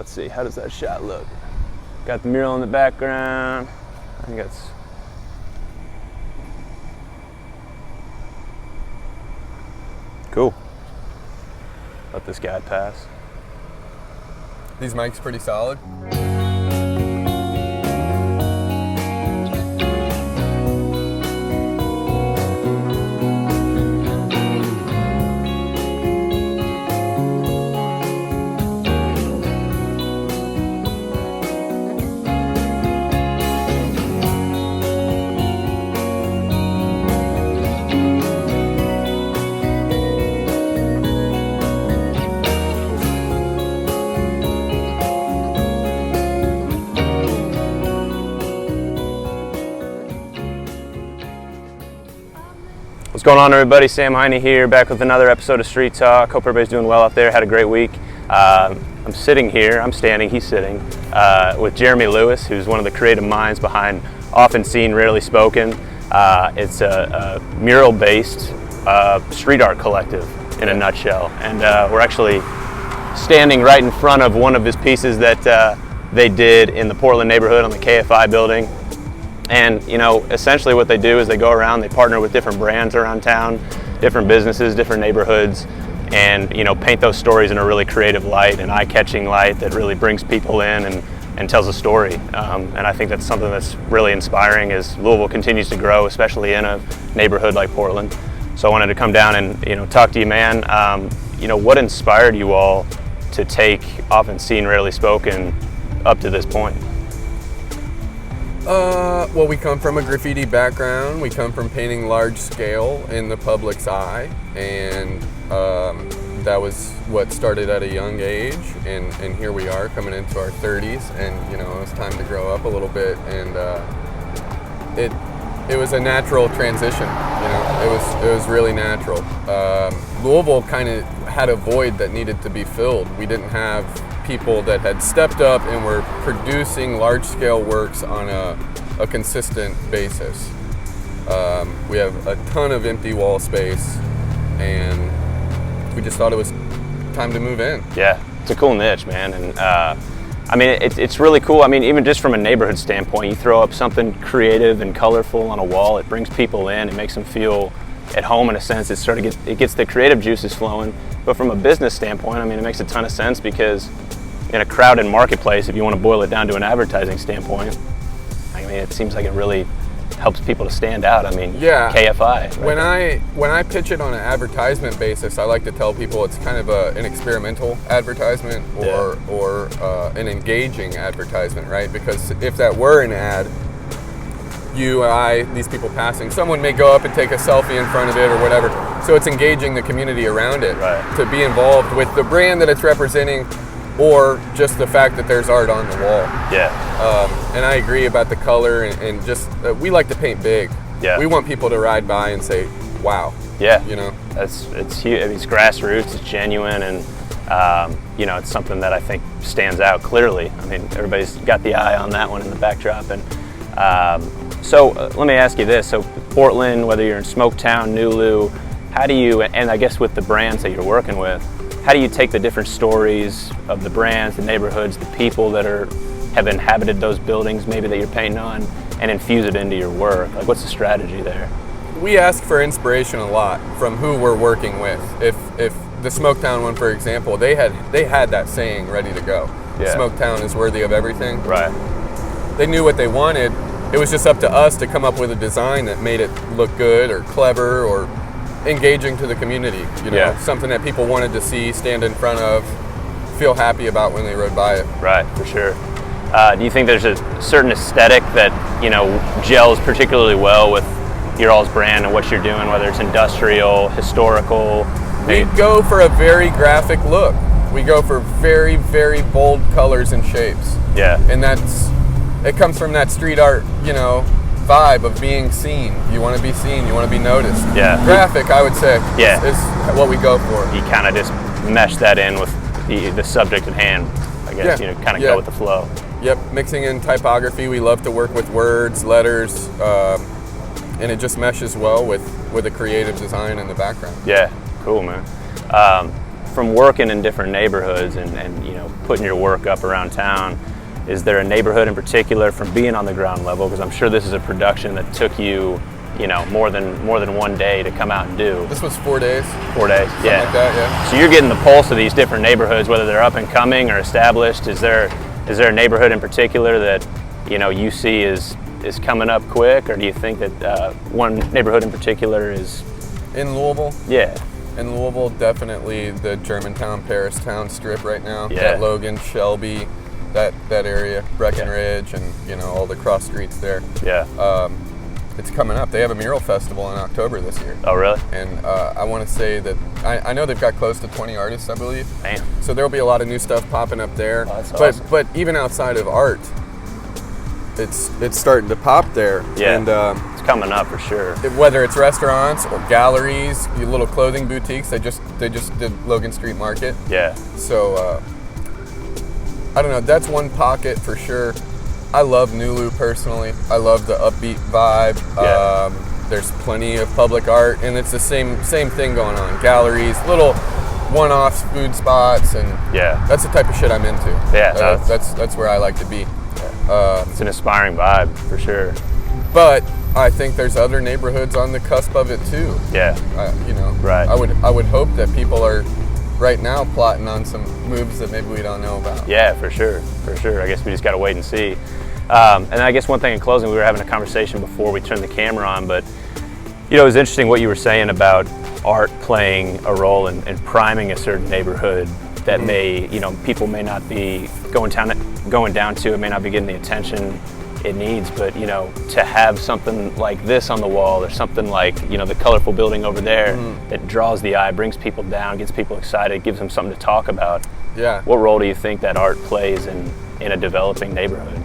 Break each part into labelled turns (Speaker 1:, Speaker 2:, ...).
Speaker 1: Let's see, how does that shot look? Got the mural in the background. I think that's cool. Let this guy pass.
Speaker 2: These mics pretty solid.
Speaker 1: What's going on, everybody? Sam Heine here, back with another episode of Street Talk. Hope everybody's doing well out there. Had a great week. I'm standing, he's sitting, with Jeremy Lewis, who's one of the creative minds behind Often Seen, Rarely Spoken. It's a mural-based street art collective in a nutshell. And we're actually standing right in front of one of his pieces that they did in the Portland neighborhood on the KFI building. And, you know, essentially what they do is they go around, they partner with different brands around town, different businesses, different neighborhoods, and, you know, paint those stories in a really creative light, an eye-catching light that really brings people in and tells a story. And I think that's something that's really inspiring as Louisville continues to grow, especially in a neighborhood like Portland. So I wanted to come down and, you know, talk to you, man. You know, what inspired you all to take Often Seen, Rarely Spoken up to this point?
Speaker 2: Well, we come from a graffiti background. We come from painting large scale in the public's eye, and that was what started at a young age, and here we are coming into our 30s, and, you know, it was time to grow up a little bit, and it was a natural transition, you know, it was really natural. Louisville kind of had a void that needed to be filled. We didn't have people that had stepped up and were producing large-scale works on a consistent basis. We have a ton of empty wall space, and we just thought it was time to move in.
Speaker 1: Yeah, it's a cool niche, man, and I mean, it's really cool. I mean, even just from a neighborhood standpoint, you throw up something creative and colorful on a wall, it brings people in, it makes them feel at home in a sense. It gets the creative juices flowing. But from a business standpoint, I mean, it makes a ton of sense because in a crowded marketplace, if you want to boil it down to an advertising standpoint, I mean, it seems like it really helps people to stand out. I mean,
Speaker 2: yeah.
Speaker 1: KFI. Right?
Speaker 2: When I pitch it on an advertisement basis, I like to tell people it's kind of an experimental advertisement or an engaging advertisement, right? Because if that were an ad, you, I, these people passing, someone may go up and take a selfie in front of it or whatever. So it's engaging the community around it,
Speaker 1: right,
Speaker 2: to be involved with the brand that it's representing, or just the fact that there's art on the wall.
Speaker 1: Yeah.
Speaker 2: And I agree about the color and just, we like to paint big.
Speaker 1: Yeah.
Speaker 2: We want people to ride by and say, wow.
Speaker 1: Yeah.
Speaker 2: You know?
Speaker 1: It's huge. I mean, it's grassroots, it's genuine, and you know, it's something that I think stands out clearly. I mean, everybody's got the eye on that one in the backdrop. And so let me ask you this. So Portland, whether you're in Smoketown, New Lou, how do you, and I guess with the brands that you're working with, how do you take the different stories of the brands, the neighborhoods, the people that have inhabited those buildings maybe that you're painting on, and infuse it into your work? Like, what's the strategy there?
Speaker 2: We ask for inspiration a lot from who we're working with. If the Smoketown one, for example, they had that saying ready to go.
Speaker 1: Yeah.
Speaker 2: Smoketown is worthy of everything.
Speaker 1: Right.
Speaker 2: They knew what they wanted. It was just up to us to come up with a design that made it look good or clever or engaging to the community, you know,
Speaker 1: Yeah.
Speaker 2: something that people wanted to see, stand in front of, feel happy about when they rode by it.
Speaker 1: Right, for sure. Do you think there's a certain aesthetic that, you know, gels particularly well with your all's brand and what you're doing, whether it's industrial, historical?
Speaker 2: We go for a very graphic look. We go for very, very bold colors and shapes.
Speaker 1: Yeah.
Speaker 2: And it comes from that street art, you know, vibe of being seen. You want to be seen, you want to be noticed.
Speaker 1: Yeah.
Speaker 2: Graphic, I would say,
Speaker 1: yeah,
Speaker 2: is what we go for.
Speaker 1: You kind of just mesh that in with the subject at hand, I guess.
Speaker 2: Yeah.
Speaker 1: You know, kind of go with the flow.
Speaker 2: Yep, mixing in typography. We love to work with words, letters, and it just meshes well with a creative design in the background.
Speaker 1: Yeah, cool, man. from working in different neighborhoods and you know, putting your work up around town, is there a neighborhood in particular from being on the ground level? Because I'm sure this is a production that took you, you know, more than one day to come out and do.
Speaker 2: This was 4 days.
Speaker 1: 4 days,
Speaker 2: Something like that, yeah.
Speaker 1: So you're getting the pulse of these different neighborhoods, whether they're up and coming or established. Is there a neighborhood in particular that, you know, you see is coming up quick, or do you think that one neighborhood in particular is?
Speaker 2: In Louisville?
Speaker 1: Yeah.
Speaker 2: In Louisville, definitely the Germantown, Paristown strip right now.
Speaker 1: Yeah.
Speaker 2: That Logan, Shelby, that area, Breckenridge, and you know, all the cross streets there.
Speaker 1: Yeah.
Speaker 2: It's coming up. They have a mural festival in October this year.
Speaker 1: Oh, really?
Speaker 2: And I want to say that I know they've got close to 20 artists, I believe.
Speaker 1: Damn.
Speaker 2: So there'll be a lot of new stuff popping up there.
Speaker 1: Oh, that's awesome.
Speaker 2: But even outside of art, it's starting to pop there.
Speaker 1: Yeah.
Speaker 2: And
Speaker 1: It's coming up for sure.
Speaker 2: whether it's restaurants or galleries, your little clothing boutiques, they just did Logan Street Market.
Speaker 1: Yeah.
Speaker 2: So I don't know. That's one pocket for sure. I love Nulu personally. I love the upbeat vibe.
Speaker 1: Yeah.
Speaker 2: There's plenty of public art, and it's the same thing going on. Galleries, little one-off food spots, and
Speaker 1: Yeah.
Speaker 2: that's the type of shit I'm into.
Speaker 1: Yeah,
Speaker 2: that's where I like to be.
Speaker 1: It's an inspiring vibe for sure.
Speaker 2: But I think there's other neighborhoods on the cusp of it too.
Speaker 1: Yeah.
Speaker 2: You know,
Speaker 1: Right.
Speaker 2: I would hope that people are right now plotting on some moves that maybe we don't know about.
Speaker 1: Yeah, for sure. For sure. I guess we just got to wait and see. And I guess one thing in closing, we were having a conversation before we turned the camera on, but you know, it was interesting what you were saying about art playing a role in priming a certain neighborhood that may, you know, people may not be going down to, it may not be getting the attention it needs, but you know, to have something like this on the wall, or something like, you know, the colorful building over there that draws the eye, brings people down, gets people excited, gives them something to talk about.
Speaker 2: Yeah.
Speaker 1: What role do you think that art plays in a developing neighborhood?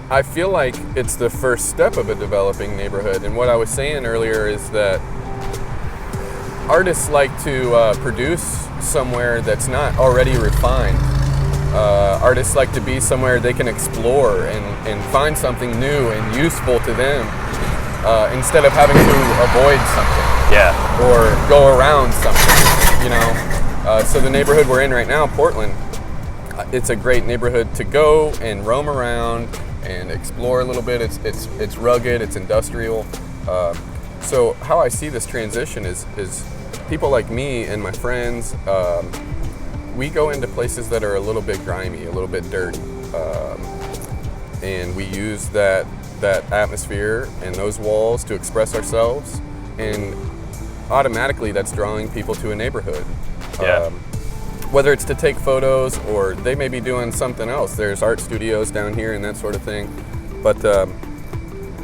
Speaker 2: I feel like it's the first step of a developing neighborhood. And what I was saying earlier is that artists like to produce somewhere that's not already refined. Artists like to be somewhere they can explore and find something new and useful to them, instead of having to avoid something.
Speaker 1: Yeah.
Speaker 2: Or go around something, you know. So the neighborhood we're in right now, Portland, it's a great neighborhood to go and roam around and explore a little bit. It's rugged, it's industrial. So how I see this transition is people like me and my friends, we go into places that are a little bit grimy, a little bit dirty, and we use that atmosphere and those walls to express ourselves, and automatically that's drawing people to a neighborhood.
Speaker 1: Yeah.
Speaker 2: Whether it's to take photos or they may be doing something else. There's art studios down here and that sort of thing. But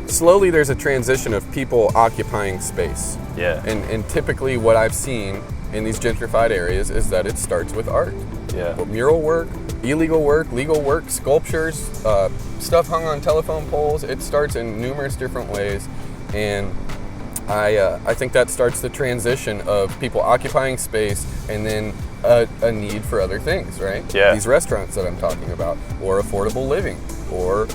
Speaker 2: slowly there's a transition of people occupying space.
Speaker 1: Yeah.
Speaker 2: And typically what I've seen in these gentrified areas is that it starts with art.
Speaker 1: Yeah.
Speaker 2: Mural work, illegal work, legal work, sculptures, stuff hung on telephone poles. It starts in numerous different ways. And I think that starts the transition of people occupying space and then a need for other things, right?
Speaker 1: Yeah.
Speaker 2: These restaurants that I'm talking about, or affordable living, or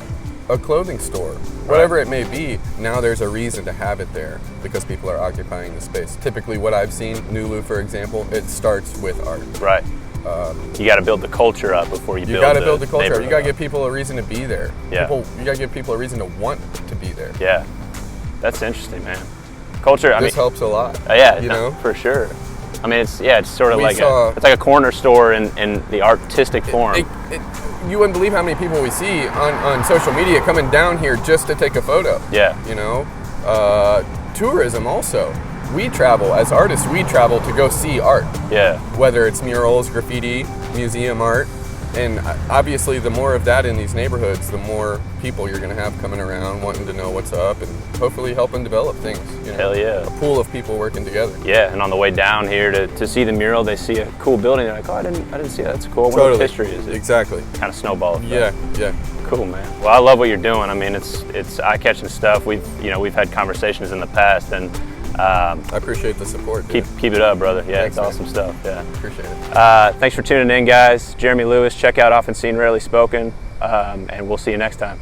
Speaker 2: a clothing store, whatever it may be. Now there's a reason to have it there because people are occupying the space. Typically what I've seen, Nulu for example, it starts with art.
Speaker 1: Right. You got to build the culture up before you build
Speaker 2: got to build the culture.
Speaker 1: neighborhood
Speaker 2: You got to
Speaker 1: up.
Speaker 2: give people a reason to be there.
Speaker 1: Yeah.
Speaker 2: You got to give people a reason to want to be there.
Speaker 1: Yeah. That's interesting, man. Culture, I mean,
Speaker 2: This helps a lot.
Speaker 1: yeah,
Speaker 2: you
Speaker 1: no,
Speaker 2: know?
Speaker 1: for sure. I mean, it's sort of
Speaker 2: We saw-
Speaker 1: it's like a corner store in the artistic form.
Speaker 2: You wouldn't believe how many people we see on social media coming down here just to take a photo.
Speaker 1: Yeah.
Speaker 2: You know, tourism also. We travel as artists. We travel to go see art.
Speaker 1: Yeah.
Speaker 2: Whether it's murals, graffiti, museum art, and obviously the more of that in these neighborhoods, the more people you're going to have coming around wanting to know what's up and hopefully helping develop things. You know,
Speaker 1: Hell yeah.
Speaker 2: A pool of people working together.
Speaker 1: Yeah, and on the way down here to see the mural, they see a cool building. They're like, oh, I didn't see that. That's cool. What
Speaker 2: Totally.
Speaker 1: history is it?
Speaker 2: Exactly.
Speaker 1: Kind of snowball effect.
Speaker 2: Yeah.
Speaker 1: Cool, man. Well, I love what you're doing. I mean, it's eye-catching stuff. We've had conversations in the past, and
Speaker 2: I appreciate the support. Dude.
Speaker 1: keep it up, brother. Yeah,
Speaker 2: Thanks,
Speaker 1: it's awesome
Speaker 2: man.
Speaker 1: stuff. Yeah.
Speaker 2: Appreciate it.
Speaker 1: Thanks for tuning in, guys. Jeremy Lewis. Check out Often Seen, Rarely Spoken, and we'll see you next time.